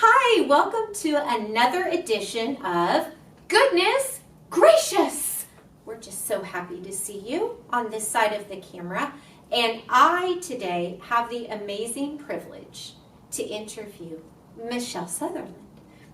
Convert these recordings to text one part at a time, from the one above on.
Hi, welcome to another edition of Goodness Gracious. We're just so happy to see you on this side of the camera. And I today have the amazing privilege to interview Michele Southerland.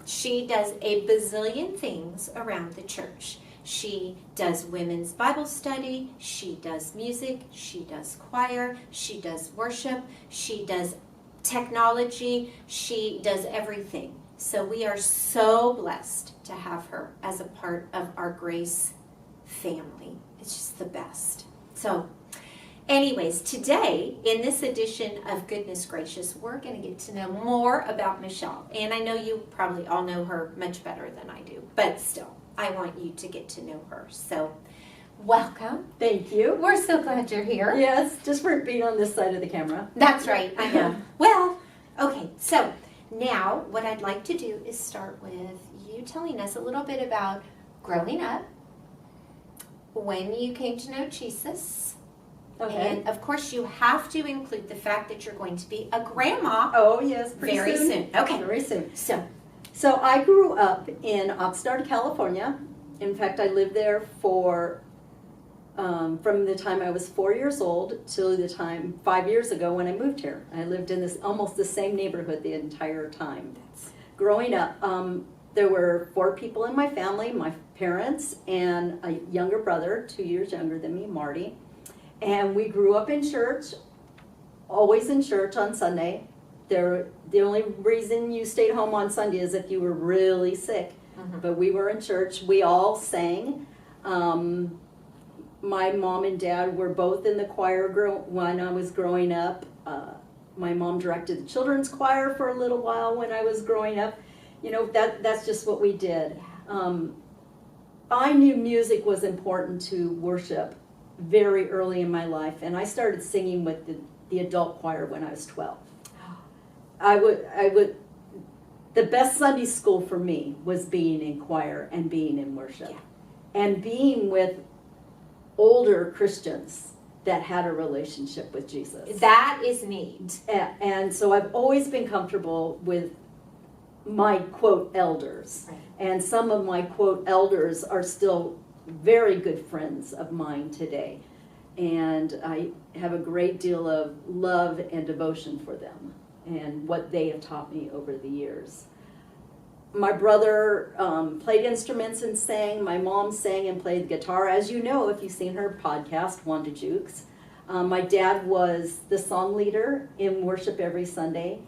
She does a bazillion things around the church. She does women's Bible study, she does music, she does choir, she does worship, she does technology, she does everything. So we are so blessed to have her as a part of our Grace family. It's just the best. So anyways, today in this edition of Goodness Gracious, we're going to get to know more about Michele. And I know you probably all know her much better than I do, but still, I want you to get to know her. So welcome. Thank you. We're so glad you're here. Yes, just for being on this side of the camera. That's right, I know. Well, okay, so now what I'd like to do is start with you telling us a little bit about growing up, when you came to know Jesus, Okay. and of course you have to include the fact that you're going to be a grandma Oh, yes, pretty very soon. Okay, Very soon. so I grew up in Oxnard, California. In fact, I lived there for from the time I was 4 years old till the time 5 years ago when I moved here. I lived in this almost the same neighborhood the entire time. Growing up, there were 4 people in my family, my parents and a younger brother, 2 years younger than me, Marty. And we grew up in church, always in church on Sunday. The only reason you stayed home on Sunday is if you were really sick. Mhm. But we were in church. We all sang. My mom and dad were both in the choir when I was growing up. My mom directed the children's choir for a little while when I was growing up. You know, that's just what we did. I knew music was important to worship very early in my life, and I started singing with the adult choir when I was 12. The best Sunday school for me was being in choir and being in worship, and being with older Christians that had a relationship with Jesus. that is neat. And so I've always been comfortable with my quote elders. Right. And some of my quote elders are still very good friends of mine today. And I have a great deal of love and devotion for them and what they have taught me over the years. My brother played instruments and sang. My mom sang and played guitar. As you know, if you've seen her podcast, Wanda Jukes. My dad was the song leader in worship every Sunday.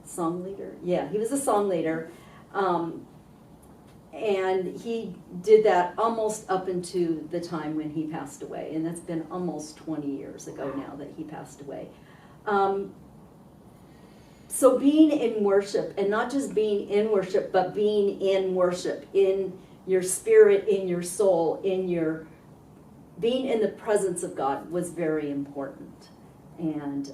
Song leader? Yeah, he was a song leader. And he did that almost up into the time when he passed away. And that's been almost 20 years ago now that he passed away. So being in worship, and not just being in worship, but being in worship, in your spirit, in your soul, being in the presence of God was very important. And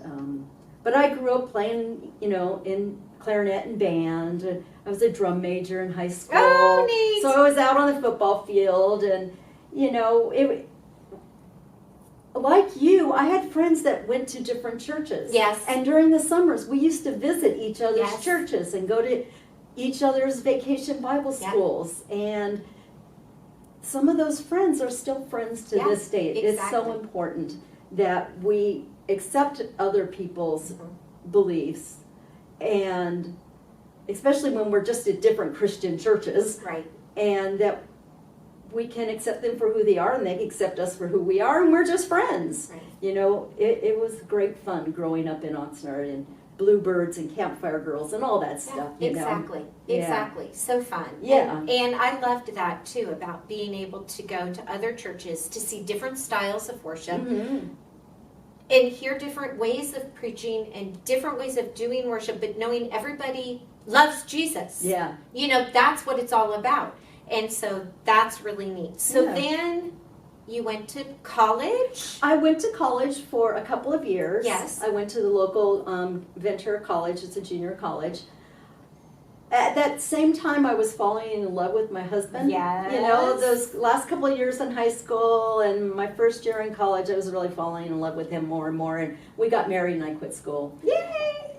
but I grew up playing, in clarinet and band. I was a drum major in high school. Oh, neat. So I was out on the football field, and like you, I had friends that went to different churches. Yes. And during the summers, we used to visit each other's Yes. churches and go to each other's vacation Bible Yeah. schools. And some of those friends are still friends to this day. It's so exactly. important that we accept other people's beliefs, and especially when we're just at different Christian churches, Right. and that we can accept them for who they are and they accept us for who we are, and we're just friends. Right. It was great fun growing up in Oxnard, and Bluebirds and Campfire Girls and all that stuff. Exactly. Yeah. Exactly. So fun. Yeah. And I loved that too, about being able to go to other churches to see different styles of worship. Mhm. And hear different ways of preaching and different ways of doing worship, but knowing everybody loves Jesus. Yeah. That's what it's all about. And so that's really neat. So Yeah. then you went to college? I went to college for a couple of years. Yes. I went to the local Ventura College. It's a junior college. At that same time, I was falling in love with my husband. Yes. Those last couple of years in high school and my first year in college, I was really falling in love with him more and more. And we got married and I quit school. Yay!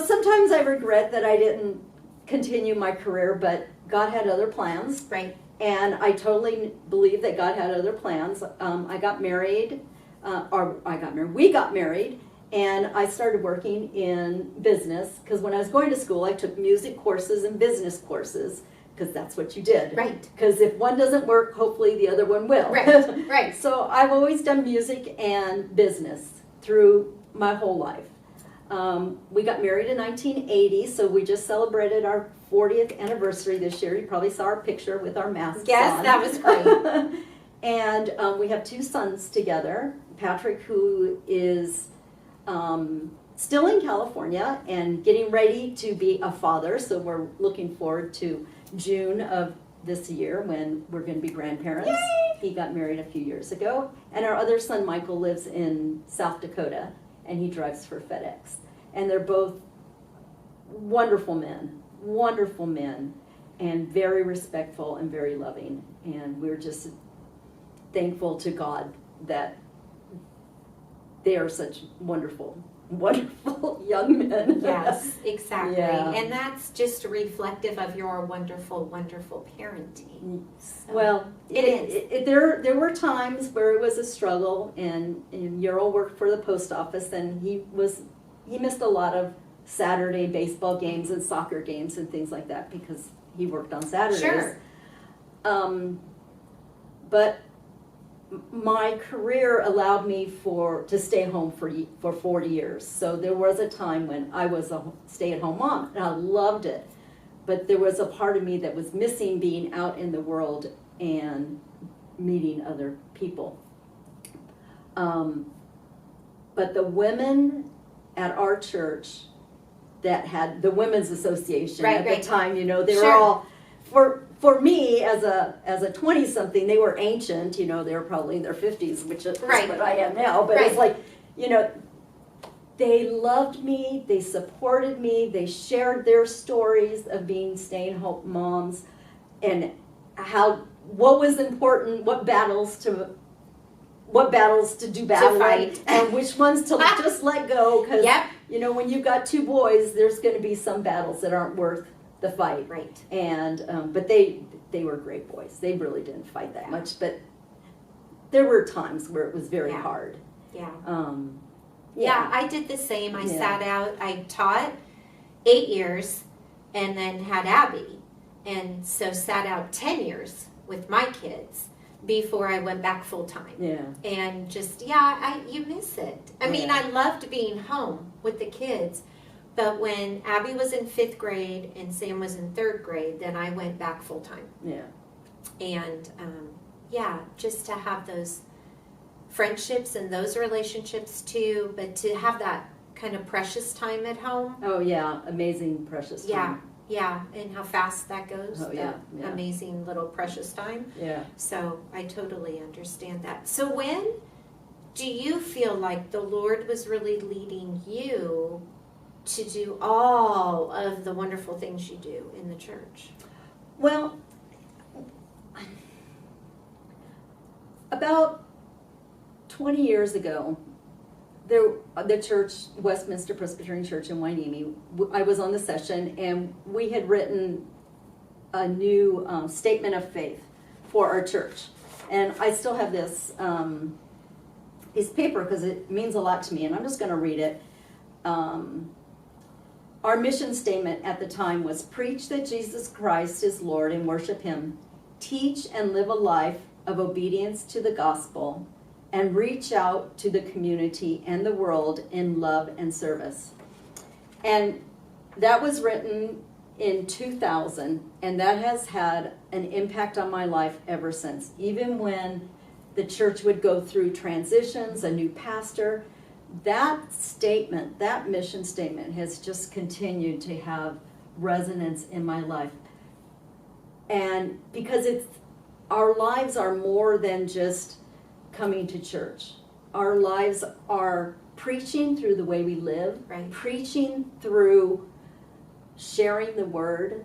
sometimes I regret that I didn't continue my career, but God had other plans. Right. And I totally believe that God had other plans. I got married, we got married, and I started working in business, because when I was going to school, I took music courses and business courses, because that's what you did. Right. Because if one doesn't work, hopefully the other one will. Right. Right. So I've always done music and business through my whole life. We got married in 1980, so we just celebrated our 40th anniversary this year. You probably saw our picture with our masks Yes, on. that was great. And we have 2 sons together. Patrick, who is still in California and getting ready to be a father, so we're looking forward to June of this year when we're going to be grandparents. Yay! He got married a few years ago. And our other son, Michael, lives in South Dakota, and he drives for FedEx. And they're both wonderful men, and very respectful and very loving. And we're just thankful to God that they are such wonderful young men. Yes, exactly. Yeah. And that's just reflective of your wonderful, wonderful parenting. So, Well, it is. There were times where it was a struggle, and Ural worked for the post office, and he missed a lot of Saturday baseball games and soccer games and things like that because he worked on Saturdays. Sure. But my career allowed me to stay home for 40 years. So there was a time when I was a stay-at-home mom, and I loved it. But there was a part of me that was missing being out in the world and meeting other people. But the women at our church that had the Women's Association at the time, they Sure. were all, for me as a 20-something, they were ancient, they were probably in their 50s, which is Right. what I am now. But it's like, they loved me, they supported me, they shared their stories of being stay-at-home moms and what was important, what battles to do battle fight. and which ones to just let go, because Yep. when you've got 2 boys, there's going to be some battles that aren't worth the fight. Right. And but they were great boys. They really didn't fight that much, but there were times where it was very Yeah. hard. Yeah. Yeah. I did the same. I Yeah. sat out, I taught 8 years and then had Abby. And so sat out 10 years with my kids before I went back full time. Yeah. And just, you miss it. I mean, Yeah. I loved being home with the kids. But when Abby was in 5th grade and Sam was in 3rd grade, then I went back full time. Yeah. And just to have those friendships and those relationships too, but to have that kind of precious time at home. Oh yeah, amazing precious time. Yeah, and how fast that goes. Oh, yeah, that yeah. amazing little precious time. Yeah. So I totally understand that. So when do you feel like the Lord was really leading you to do all of the wonderful things you do in the church? Well, about 20 years ago, the church, Westminster Presbyterian Church in Hueneme, I was on the session, and we had written a new statement of faith for our church. And I still have this piece of paper because it means a lot to me, and I'm just going to read it. Our mission statement at the time was preach that Jesus Christ is Lord and worship Him, teach and live a life of obedience to the gospel, and reach out to the community and the world in love and service. And that was written in 2000, and that has had an impact on my life ever since. Even when the church would go through transitions, a new pastor, that statement, that mission statement has just continued to have resonance in my life. And because our lives are more than just coming to church. Our lives are preaching through the way we live, Right. preaching through sharing the word.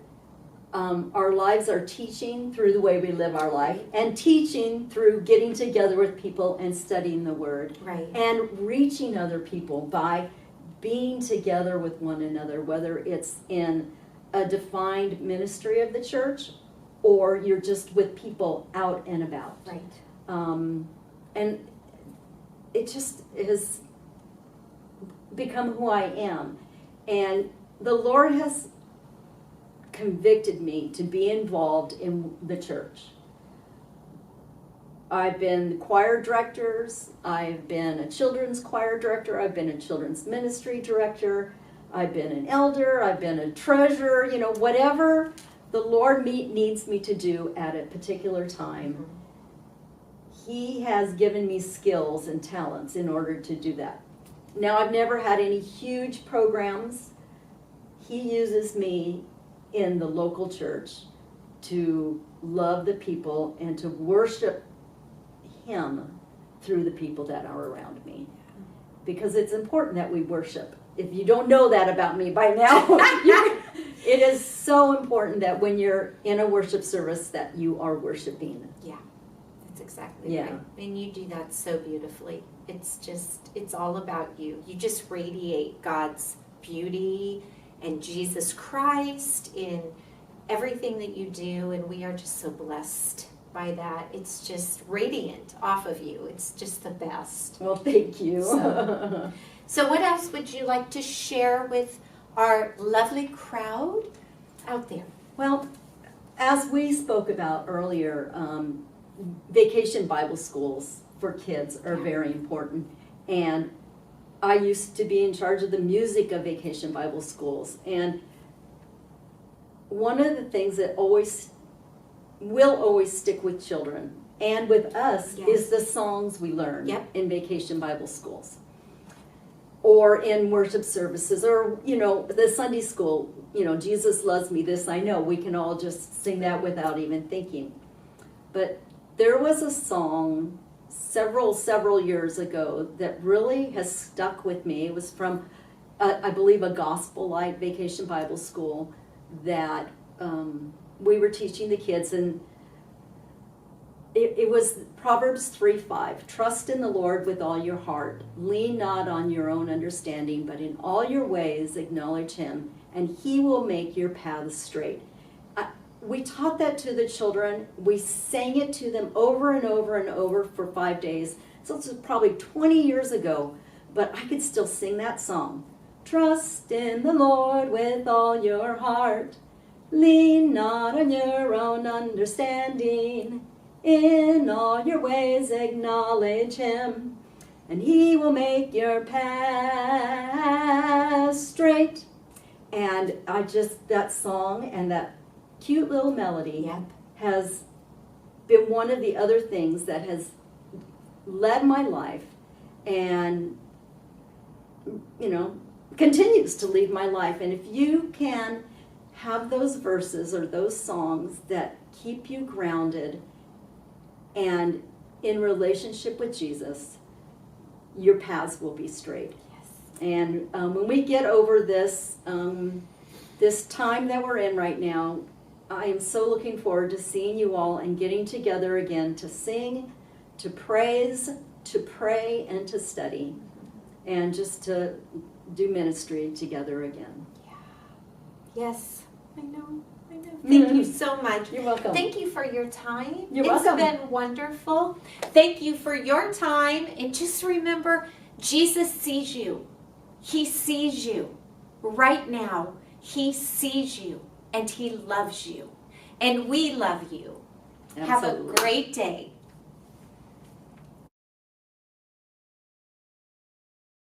Our lives are teaching through the way we live our life, and teaching through getting together with people and studying the word, Right. and reaching other people by being together with one another, whether it's in a defined ministry of the church or you're just with people out and about. Right. And it just has become who I am. And the Lord has convicted me to be involved in the church. I've been choir directors, I've been a children's choir director, I've been a children's ministry director, I've been an elder, I've been a treasurer, whatever the Lord needs me to do at a particular time. He has given me skills and talents in order to do that. Now, I've never had any huge programs. He uses me in the local church to love the people and to worship Him through the people that are around me. Because it's important that we worship. If you don't know that about me by now, it is so important that when you're in a worship service that you are worshiping. Yeah, that's exactly right. And you do that so beautifully. It's all about you. You just radiate God's beauty and Jesus Christ in everything that you do, and we are just so blessed by that. It's just radiant off of you. It's just the best. Well, thank you. So what else would you like to share with our lovely crowd out there? Well, as we spoke about earlier, vacation Bible schools for kids are very important. And I used to be in charge of the music of vacation Bible schools. And one of the things that will always stick with children and with us is the songs we learn in vacation Bible schools. Or in worship services, or, the Sunday school, Jesus loves me, this I know. We can all just sing that without even thinking. But there was a song several years ago that really has stuck with me. It was from, I believe, a Gospel Light Vacation Bible School that we were teaching the kids, and it was Proverbs 3:5. Trust in the Lord with all your heart. Lean not on your own understanding, but in all your ways acknowledge Him, and He will make your paths straight. We taught that to the children. We sang it to them over and over and over for 5 days. So this was probably 20 years ago, but I could still sing that song. Trust in the Lord with all your heart. Lean not on your own understanding. In all your ways acknowledge Him, and He will make your path straight. And that song and that cute little melody has been one of the other things that has led my life and, continues to lead my life. And if you can have those verses or those songs that keep you grounded and in relationship with Jesus, your paths will be straight. Yes. And when we get over this time that we're in right now, I am so looking forward to seeing you all and getting together again to sing, to praise, to pray, and to study, and just to do ministry together again. Yeah. Yes, I know. Thank you so much. You're welcome. Thank you for your time. You're welcome. It's been wonderful. Thank you for your time. And just remember, Jesus sees you. He sees you right now. He sees you and He loves you. And we love you. Absolutely. Have a great day.